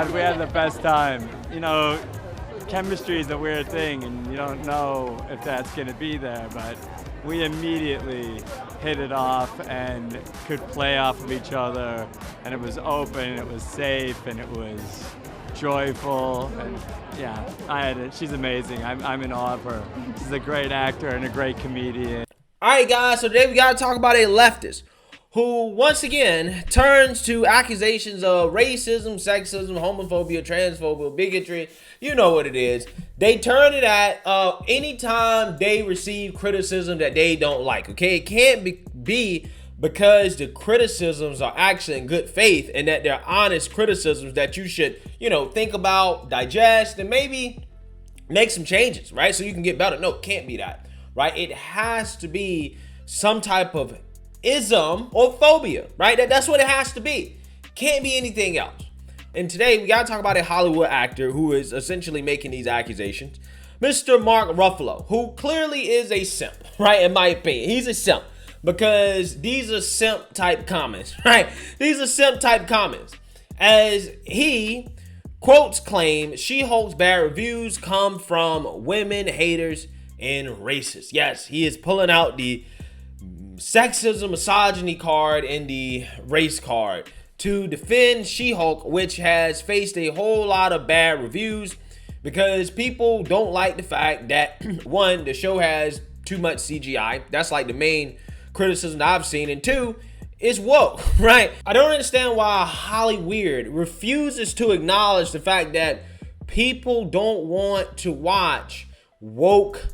God, we had the best time. You know, chemistry is a weird thing, and you don't know if that's going to be there, but we immediately hit it off and could play off of each other, and it was open, it was safe, and it was joyful, and yeah, I had it. She's amazing. I'm in awe of her. She's a great actor and a great comedian. All right, guys, so today we got to talk about a leftist who once again turns to accusations of racism, sexism, homophobia, transphobia, bigotry. You know what it is. They turn it at anytime they receive criticism that they don't like, okay? It can't be because the criticisms are actually in good faith and that they're honest criticisms that you should, think about, digest, and maybe make some changes, right? So you can get better. No, it can't be that, right? It has to be some type of ism or phobia, right? That's what it has to be. Can't be anything else. And today we gotta talk about a Hollywood actor who is essentially making these accusations, Mr. Mark Ruffalo, who clearly is a simp, right? In my opinion, he's a simp because these are simp type comments, right? These are simp type comments, as he quotes claim She-Hulk's bad reviews come from women haters and racists. Yes, he is pulling out the sexism, misogyny card and the race card to defend She-Hulk, which has faced a whole lot of bad reviews because people don't like the fact that one, the show has too much CGI. That's like the main criticism that I've seen. And two, it's woke, right? I don't understand why Hollywood refuses to acknowledge the fact that people don't want to watch woke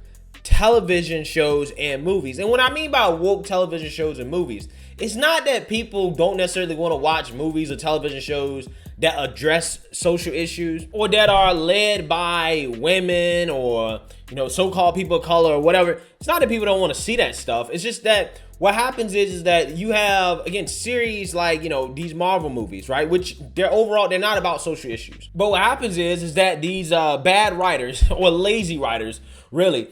television shows and movies. And what I mean by woke television shows and movies, it's not that people don't necessarily want to watch movies or television shows that address social issues or that are led by women or, so-called people of color or whatever. It's not that people don't want to see that stuff. It's just that what happens is that you have, again, series like, these Marvel movies, right? Which they're not about social issues. But what happens is that these bad writers or lazy writers, really,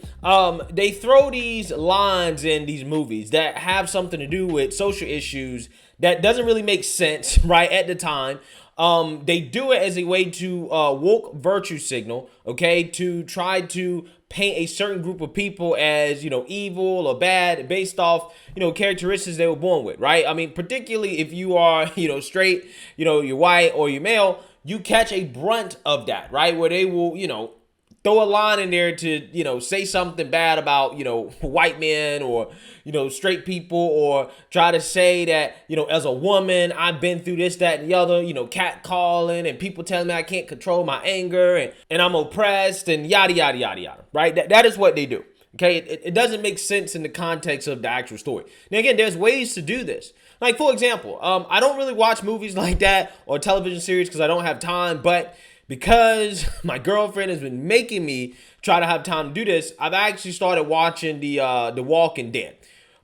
they throw these lines in these movies that have something to do with social issues that doesn't really make sense, right, at the time. They do it as a way to woke virtue signal, okay, to try to paint a certain group of people as, evil or bad based off, characteristics they were born with, right? I mean, particularly if you are, straight, you're white or you're male, you catch a brunt of that, right? Where they will, throw a line in there to, say something bad about, white men or, straight people, or try to say that, as a woman, I've been through this, that, and the other, catcalling and people telling me I can't control my anger and I'm oppressed and yada, yada, yada, yada, right? That is what they do. Okay, it doesn't make sense in the context of the actual story. Now, again, there's ways to do this. Like, for example, I don't really watch movies like that or television series because I don't have time, but because my girlfriend has been making me try to have time to do this, I've actually started watching the Walking Dead.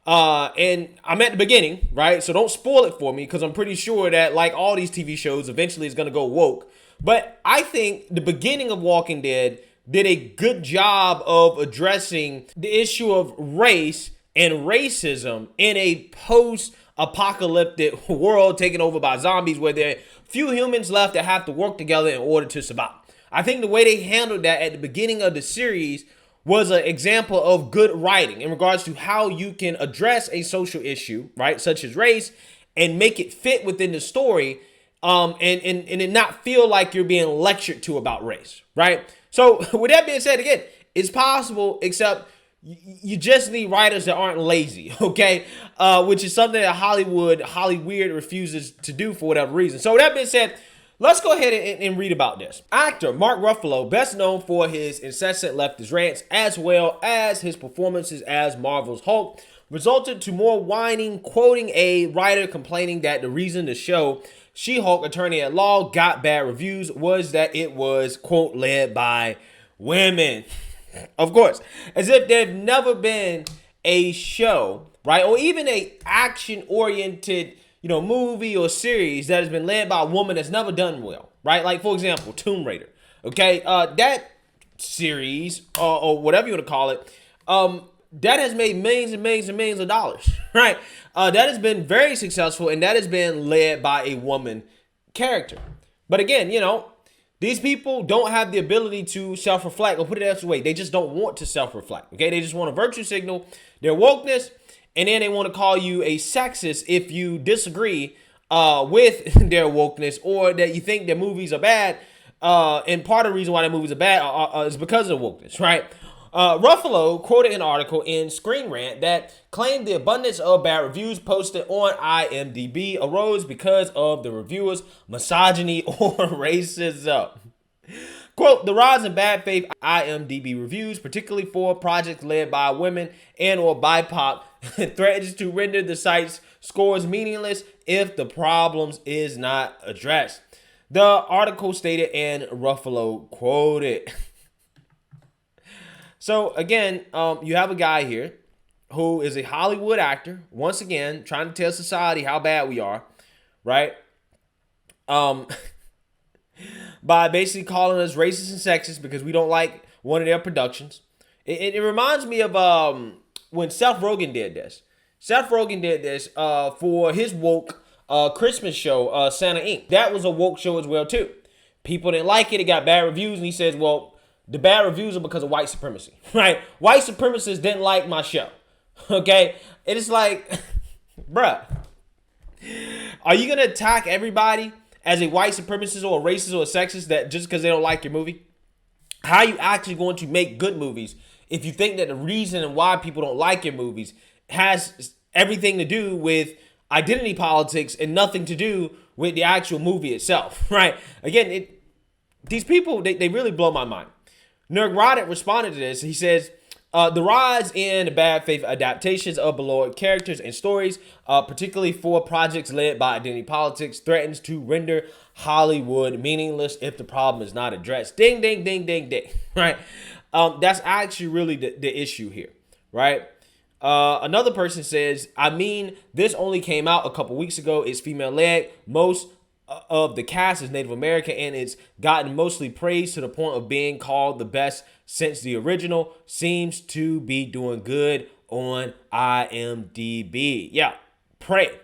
And I'm at the beginning, right? So don't spoil it for me because I'm pretty sure that, like all these TV shows, eventually it's going to go woke. But I think the beginning of Walking Dead did a good job of addressing the issue of race and racism in a post-apocalyptic world taken over by zombies where there are few humans left that have to work together in order to survive. I think the way they handled that at the beginning of the series was an example of good writing in regards to how you can address a social issue, right, such as race, and make it fit within the story, and it not feel like you're being lectured to about race, right? So with that being said, again, it's possible, except you just need writers that aren't lazy, okay? Which is something that Hollywood refuses to do for whatever reason. So with that being said, let's go ahead and read about this. Actor Mark Ruffalo, best known for his incessant leftist rants, as well as his performances as Marvel's Hulk, resulted to more whining, quoting a writer complaining that the reason the show She-Hulk Attorney at Law got bad reviews was that it was, quote, led by women. Of course, as if there've never been a show, right, or even a action-oriented, movie or series that has been led by a woman that's never done well, right? Like, for example, Tomb Raider, okay? That series, or whatever you want to call it, that has made millions and millions and millions of dollars, right? That has been very successful, and that has been led by a woman character. But again, These people don't have the ability to self-reflect, or put it else way, they just don't want to self-reflect. Okay, they just want to virtue signal their wokeness, and then they want to call you a sexist if you disagree with their wokeness, or that you think their movies are bad. And part of the reason why their movies are bad is because of wokeness, right? Ruffalo quoted an article in Screen Rant that claimed the abundance of bad reviews posted on IMDB arose because of the reviewers' misogyny or racism. Quote, the rise in bad faith IMDB reviews, particularly for projects led by women and or BIPOC, threatens to render the site's scores meaningless if the problems is not addressed. The article stated, and Ruffalo quoted. So again, you have a guy here who is a Hollywood actor, once again, trying to tell society how bad we are, right? By basically calling us racist and sexist because we don't like one of their productions. It reminds me of when Seth Rogen did this. Seth Rogen did this for his woke Christmas show, Santa Inc. That was a woke show as well, too. People didn't like it. It got bad reviews, and he says, well, the bad reviews are because of white supremacy, right? White supremacists didn't like my show, okay? It is like, bruh, are you going to attack everybody as a white supremacist or a racist or a sexist that just because they don't like your movie? How are you actually going to make good movies if you think that the reason why people don't like your movies has everything to do with identity politics and nothing to do with the actual movie itself, right? Again, these people, they really blow my mind. Nerdrotic responded to this. He says, the rise in bad faith adaptations of beloved characters and stories, particularly for projects led by identity politics, threatens to render Hollywood meaningless if the problem is not addressed. Ding, ding, ding, ding, ding, right? That's actually really the issue here, right? Another person says, I mean, this only came out a couple weeks ago. It's female-led. Most of the cast is Native American, and it's gotten mostly praised to the point of being called the best since the original. Seems to be doing good on IMDb. Yeah, Prey.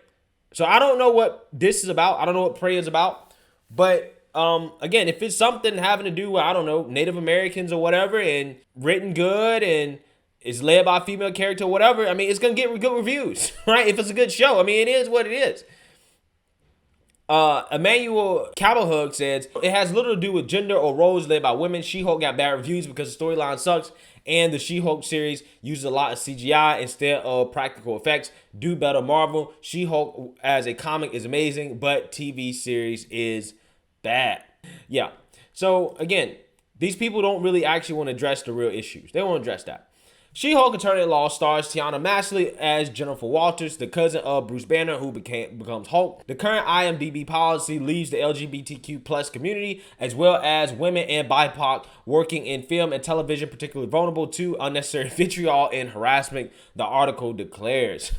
So I don't know what this is about. I don't know what Prey is about. But again, if it's something having to do with, I don't know, Native Americans or whatever, and written good and is led by a female character or whatever, I mean, it's going to get good reviews, right? If it's a good show. I mean, it is what it is. Emmanuel Cabalhug says, it has little to do with gender or roles led by women. She-Hulk got bad reviews because the storyline sucks, and the She-Hulk series uses a lot of CGI instead of practical effects. Do better, Marvel. She-Hulk as a comic is amazing, but TV series is bad. Yeah. So, again, these people don't really actually want to address the real issues. They won't address that. She-Hulk Attorney-at-Law stars Tiana Maslany as Jennifer Walters, the cousin of Bruce Banner, who becomes Hulk. The current IMDb policy leaves the LGBTQ plus community, as well as women and BIPOC working in film and television, particularly vulnerable to unnecessary vitriol and harassment, the article declares.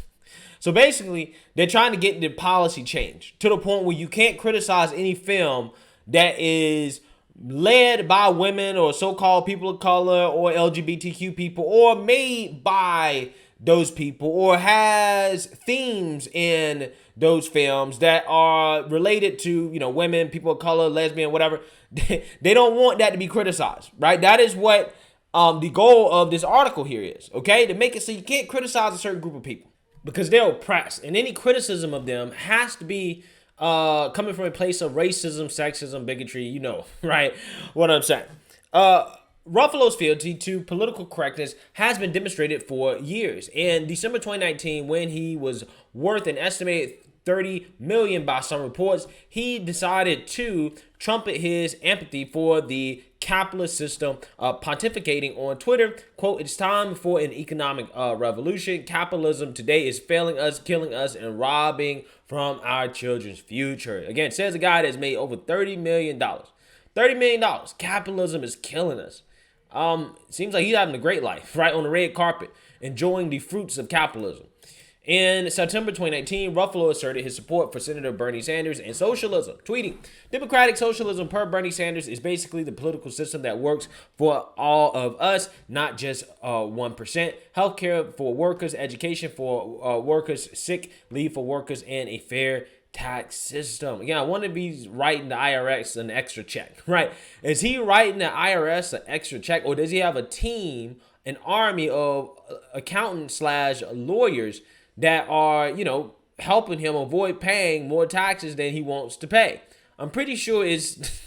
So basically, they're trying to get the policy changed to the point where you can't criticize any film that is led by women or so-called people of color or LGBTQ people or made by those people or has themes in those films that are related to, you know, women, people of color, lesbian, whatever. They don't want that to be criticized, right? That is what the goal of this article here is, okay? To make it so you can't criticize a certain group of people because they're oppressed, and any criticism of them has to be coming from a place of racism, sexism, bigotry, you know, right? What I'm saying. Ruffalo's fealty to political correctness has been demonstrated for years. In December 2019, when he was worth an estimated $30 million by some reports, he decided to trumpet his empathy for the capitalist system, pontificating on Twitter, quote, it's time for an economic revolution. Capitalism today is failing us, killing us, and robbing from our children's future. Again, says a guy that's made over $30 million. $30 million. Capitalism is killing us. Seems like he's having a great life, right, on the red carpet, enjoying the fruits of capitalism. In September 2019, Ruffalo asserted his support for Senator Bernie Sanders and socialism, tweeting, Democratic socialism per Bernie Sanders is basically the political system that works for all of us, not just 1%. Healthcare for workers, education for workers, sick leave for workers, and a fair tax system. Again, I want to be writing the IRS an extra check, right? Is he writing the IRS an extra check, or does he have a team, an army of accountants slash lawyers that are, helping him avoid paying more taxes than he wants to pay? I'm pretty sure it's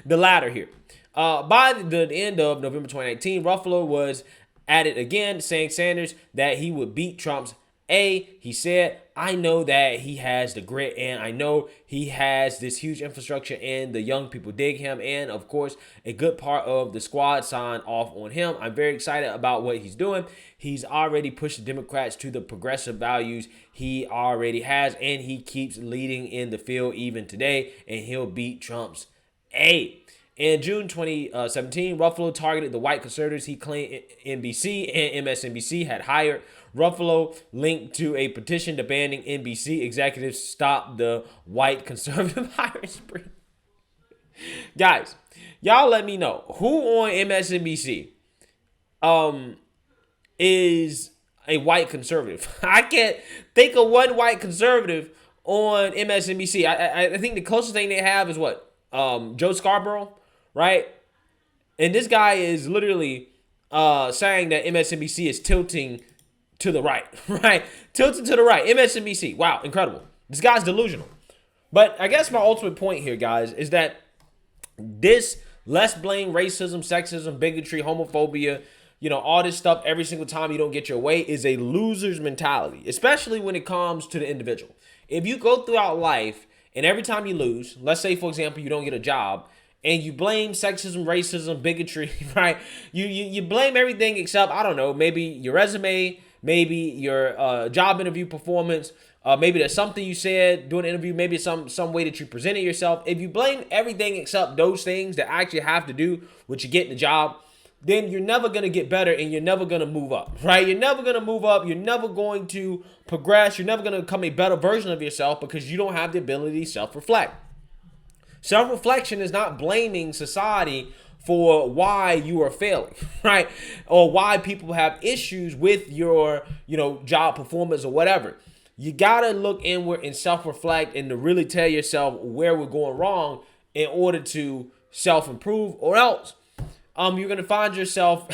the latter here. By the end of November 2019, Ruffalo was at it again, saying Sanders that he would beat Trump's he said, I know that he has the grit, and I know he has this huge infrastructure, and the young people dig him, and of course, a good part of the squad signed off on him. I'm very excited about what he's doing. He's already pushed the Democrats to the progressive values he already has, and he keeps leading in the field even today, and he'll beat Trump's In June 2017, Ruffalo targeted the white conservatives he claimed NBC and MSNBC had hired. Ruffalo linked to a petition demanding NBC executives stop the white conservative hiring spree. Guys, y'all let me know who on MSNBC is a white conservative. I can't think of one white conservative on MSNBC. I think the closest thing they have is what? Joe Scarborough, right? And this guy is literally saying that MSNBC is tilting to the right, right? Tilting to the right. MSNBC. Wow, incredible. This guy's delusional. But I guess my ultimate point here, guys, is that this let's blame racism, sexism, bigotry, homophobia, all this stuff every single time you don't get your way is a loser's mentality, especially when it comes to the individual. If you go throughout life and every time you lose, let's say, for example, you don't get a job, and you blame sexism, racism, bigotry, right? You blame everything except, I don't know, maybe your resume, maybe your job interview performance, maybe there's something you said during the interview, maybe some way that you presented yourself. If you blame everything except those things that actually have to do with you getting the job, then you're never going to get better and you're never going to move up, right? You're never going to move up. You're never going to progress. You're never going to become a better version of yourself because you don't have the ability to self-reflect. Self-reflection is not blaming society for why you are failing, right? Or why people have issues with your, job performance or whatever. You got to look inward and self-reflect and to really tell yourself where we're going wrong in order to self-improve, or else you're going to find yourself,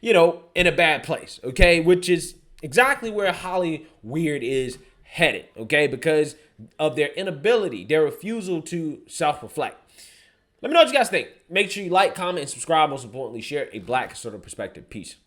in a bad place, okay? Which is exactly where Hollywood is headed, okay? Because of their inability, their refusal to self-reflect. Let me know what you guys think. Make sure you like, comment, and subscribe. Most importantly, share a black sort of perspective. Peace.